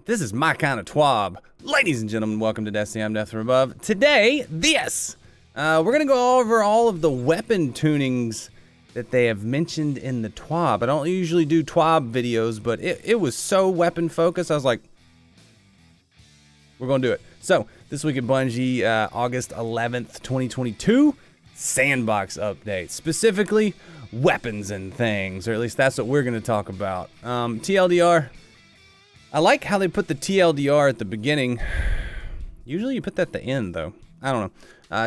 This is my kind of Twab. Ladies and gentlemen, welcome to Destiny. I'm Death from Above. Today, we're going to go over all of the weapon tunings that they have mentioned in the Twab. I don't usually do Twab videos, but it was so weapon focused, I was like, we're going to do it. So, this week at Bungie, August 11th, 2022, sandbox update. Specifically, weapons and things, or at least that's what we're going to talk about. TLDR. I like how they put the TLDR at the beginning. Usually you put that at the end, though. I don't know.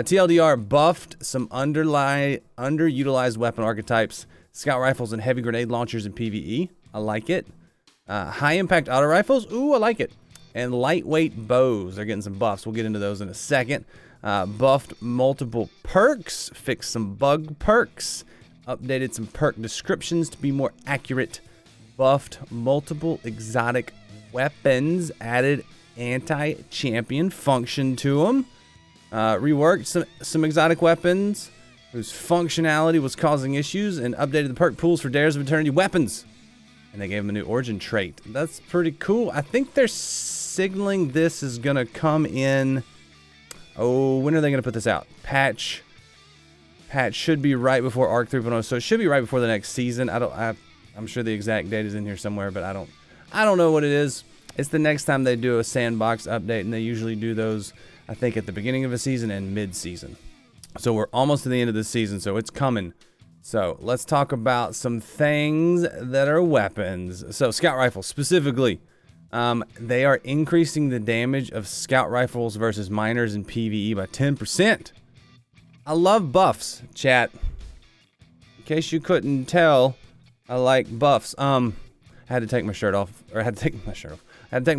TLDR buffed some underutilized weapon archetypes, scout rifles and heavy grenade launchers in PvE. I like it. High impact auto rifles. Ooh, I like it. And lightweight bows. They're getting some buffs. We'll get into those in a second. Buffed multiple perks. Fixed some bug perks. Updated some perk descriptions to be more accurate. Buffed multiple exotic weapons, added anti-champion function to them, reworked some exotic weapons whose functionality was causing issues, and updated the perk pools for Dares of Eternity weapons. And they gave them a new origin trait. That's pretty cool. I think they're signaling this is going to come in. Oh, when are they going to put this out? Patch should be right before Arc 3.0, so it should be right before the next season. I'm sure the exact date is in here somewhere, but I don't know what it is. It's the next time they do a sandbox update, and they usually do those, I think, at the beginning of a season and mid-season. So we're almost to the end of the season, so it's coming. So let's talk about some things that are weapons. So scout rifles, specifically, they are increasing the damage of scout rifles versus miners in PvE by 10%. I love buffs, chat. In case you couldn't tell, I like buffs. I had to take my shirt off, or I had to take my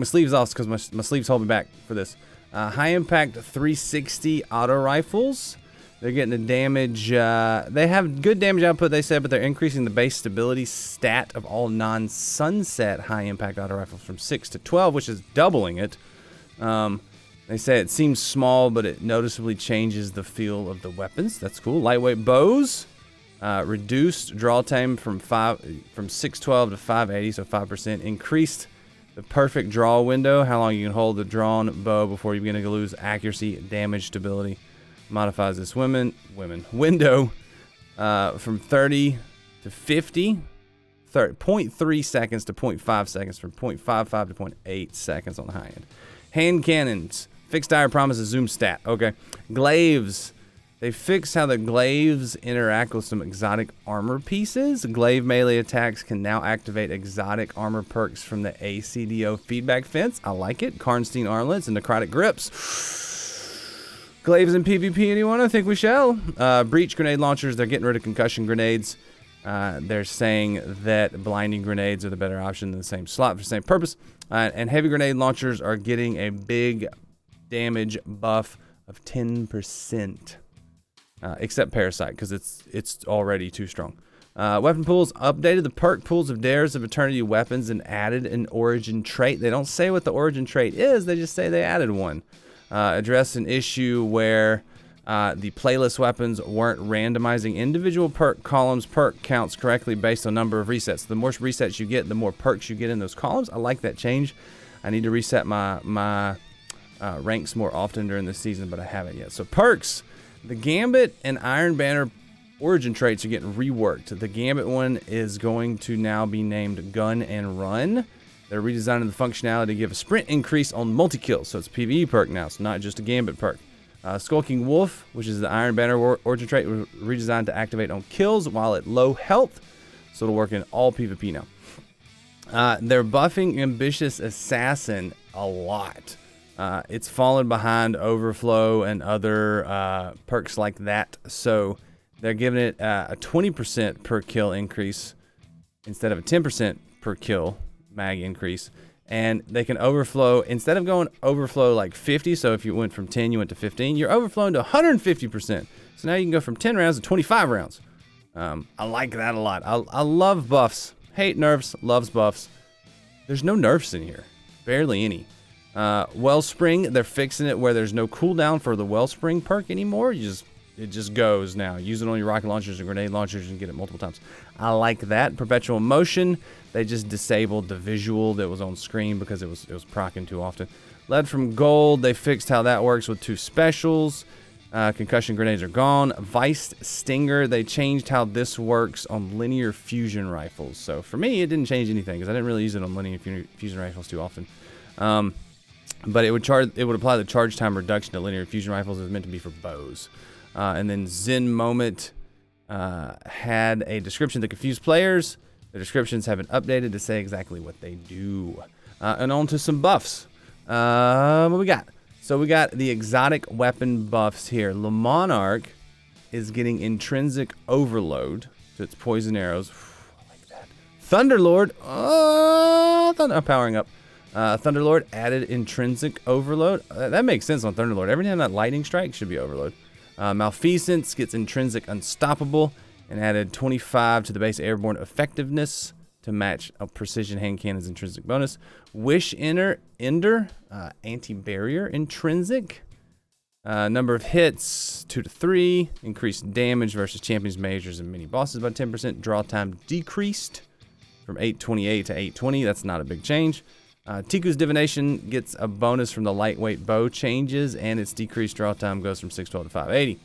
sleeves off because my sleeves hold me back for this. High impact 360 auto rifles. They're getting the damage. They have good damage output, they said, but they're increasing the base stability stat of all non-sunset high impact auto rifles from 6 to 12, which is doubling it. They say it seems small, but it noticeably changes the feel of the weapons. That's cool. Lightweight bows. Reduced draw time from 612 to 580, so 5%. Increased the perfect draw window, how long you can hold the drawn bow before you begin to lose accuracy, damage, stability. Modifies this window from 30 to 50, 0.3 seconds to 0.5 seconds, from 0.55 to 0.8 seconds on the high end. Hand cannons, fixed dire promise, zoom stat. Okay, glaives. They fixed how the glaives interact with some exotic armor pieces. Glaive melee attacks can now activate exotic armor perks from the ACDO feedback fence. I like it. Karnstein armlets and necrotic grips. Glaives in PvP, anyone? I think we shall. Breach grenade launchers. They're getting rid of concussion grenades. They're saying that blinding grenades are the better option in the same slot for the same purpose. And heavy grenade launchers are getting a big damage buff of 10%. Except Parasite, because it's already too strong. Weapon pools, updated the perk pools of Dares of Eternity weapons and added an origin trait. They don't say what the origin trait is, they just say they added one. Addressed an issue where the playlist weapons weren't randomizing individual perk columns, perk counts correctly based on number of resets. The more resets you get, the more perks you get in those columns. I like that change. I need to reset my ranks more often during this season, but I haven't yet. So perks. The Gambit and Iron Banner origin traits are getting reworked. The Gambit one is going to now be named Gun and Run. They're redesigning the functionality to give a sprint increase on multi-kills, so it's a PvE perk now, so not just a Gambit perk. Skulking Wolf, which is the Iron Banner origin trait, was redesigned to activate on kills while at low health, so it'll work in all PvP now. They're buffing Ambitious Assassin a lot. It's fallen behind Overflow and other perks like that, so they're giving it a 20% per kill increase instead of a 10% per kill mag increase. And they can overflow, instead of going overflow like 50, so if you went from 10, you went to 15, you're overflowing to 150%. So now you can go from 10 rounds to 25 rounds. I like that a lot. I love buffs. Hate nerfs, loves buffs. There's no nerfs in here. Barely any. Wellspring, they're fixing it where there's no cooldown for the Wellspring perk anymore. It just goes now. Use it on your rocket launchers and grenade launchers and get it multiple times. I like that. Perpetual Motion, They just disabled the visual that was on screen because it was proccing too often. Lead from gold, they fixed how that works with 2 specials. Concussion grenades are gone. Vice Stinger, they changed how this works on linear fusion rifles. So for me, it didn't change anything because I didn't really use it on linear fusion rifles too often. But it would apply the charge time reduction to linear fusion rifles. It was meant to be for bows. And then Zen Moment had a description that confused players. The descriptions have been updated to say exactly what they do. And on to some buffs. What we got? So we got the exotic weapon buffs here. Le Monarch is getting intrinsic overload to its poison arrows. I like that. Thunderlord, powering up. Thunderlord added intrinsic overload. That makes sense on Thunderlord. Every time that lightning strike should be overload. Malfeasance gets intrinsic unstoppable and added 25 to the base airborne effectiveness to match a precision hand cannon's intrinsic bonus. Wish Ender, anti-barrier intrinsic. Number of hits 2 to 3. Increased damage versus champions, majors, and mini bosses by 10%. Draw time decreased from 828 to 820. That's not a big change. Tiku's Divination gets a bonus from the lightweight bow changes, and its decreased draw time goes from 612 to 580.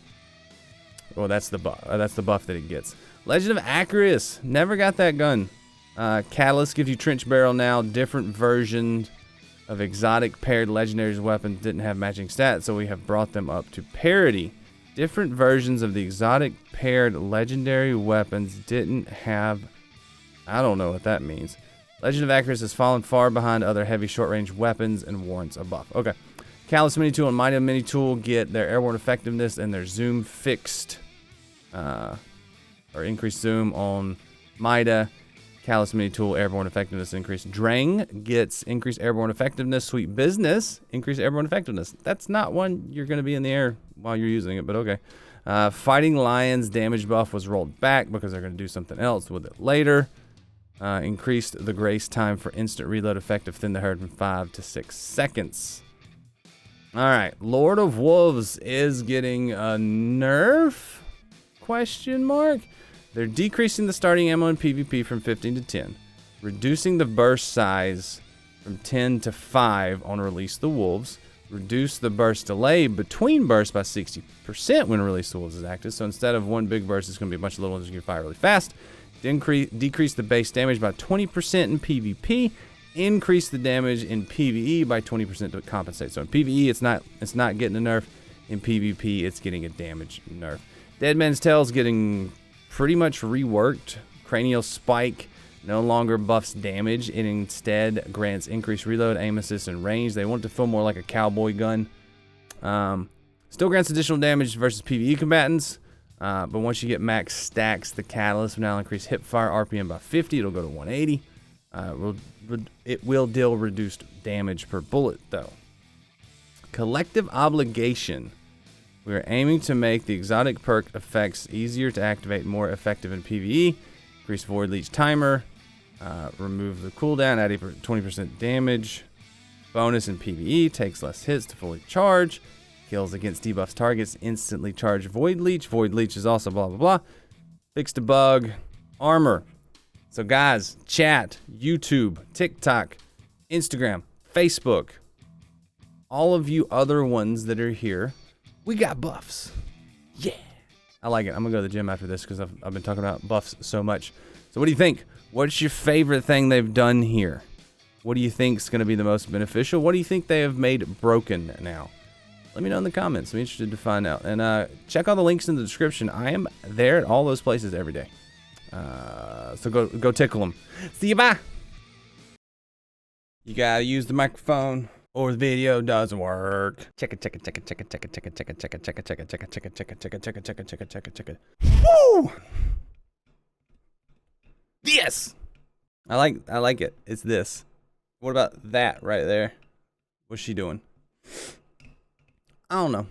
Well, that's the buff. That's the buff that it gets. Legend of Acrius, never got that gun. Catalyst gives you trench barrel now. Different versions of exotic paired legendaries weapons didn't have matching stats, so we have brought them up to parity. Different versions of the exotic paired legendary weapons didn't have. I don't know what that means. Legend of Acrius has fallen far behind other heavy short-range weapons and warrants a buff. Okay. Callus Mini Tool and Mighty Mini Tool get their airborne effectiveness and their zoom fixed. Or increased zoom on Mida. Callus Mini Tool, airborne effectiveness increased. Drang gets increased airborne effectiveness. Sweet Business, increased airborne effectiveness. That's not one you're going to be in the air while you're using it, but okay. Fighting Lions damage buff was rolled back because they're going to do something else with it later. Increased the grace time for instant reload effective Thin the Herd from 5 to 6 seconds. Alright, Lord of Wolves is getting a nerf? Question mark? They're decreasing the starting ammo in PvP from 15 to 10. Reducing the burst size from 10 to 5 on Release the Wolves. Reduce the burst delay between bursts by 60% when Release the Wolves is active. So instead of one big burst, it's going to be a bunch of little ones you can fire really fast. Decrease the base damage by 20% in PvP. Increase the damage in PvE by 20% to compensate. So in PvE, it's not getting a nerf. In PvP, it's getting a damage nerf. Dead Man's Tale is getting pretty much reworked. Cranial Spike no longer buffs damage. It instead grants increased reload, aim assist, and range. They want it to feel more like a cowboy gun. Still grants additional damage versus PvE combatants. But once you get max stacks, the Catalyst will now increase hip fire RPM by 50. It'll go to 180. It will deal reduced damage per bullet, though. Collective Obligation. We are aiming to make the exotic perk effects easier to activate, more effective in PvE. Increase Void Leech timer. Remove the cooldown, add 20% damage. Bonus in PvE. Takes less hits to fully charge. Kills against debuffs targets. Instantly charge Void Leech. Void Leech is also blah, blah, blah. Fixed a bug. Armor. So guys, chat, YouTube, TikTok, Instagram, Facebook. All of you other ones that are here. We got buffs. Yeah. I like it. I'm going to go to the gym after this because I've been talking about buffs so much. So what do you think? What's your favorite thing they've done here? What do you think is going to be the most beneficial? What do you think they have made broken now? Let me know in the comments. I'm interested to find out. And check all the links in the description. I am there at all those places every day. So go tickle them. See you, bye. You got to use the microphone. Or the video doesn't work. Check it. Woo! Yes! I like it. It's this. What about that right there? What's she doing? I don't know.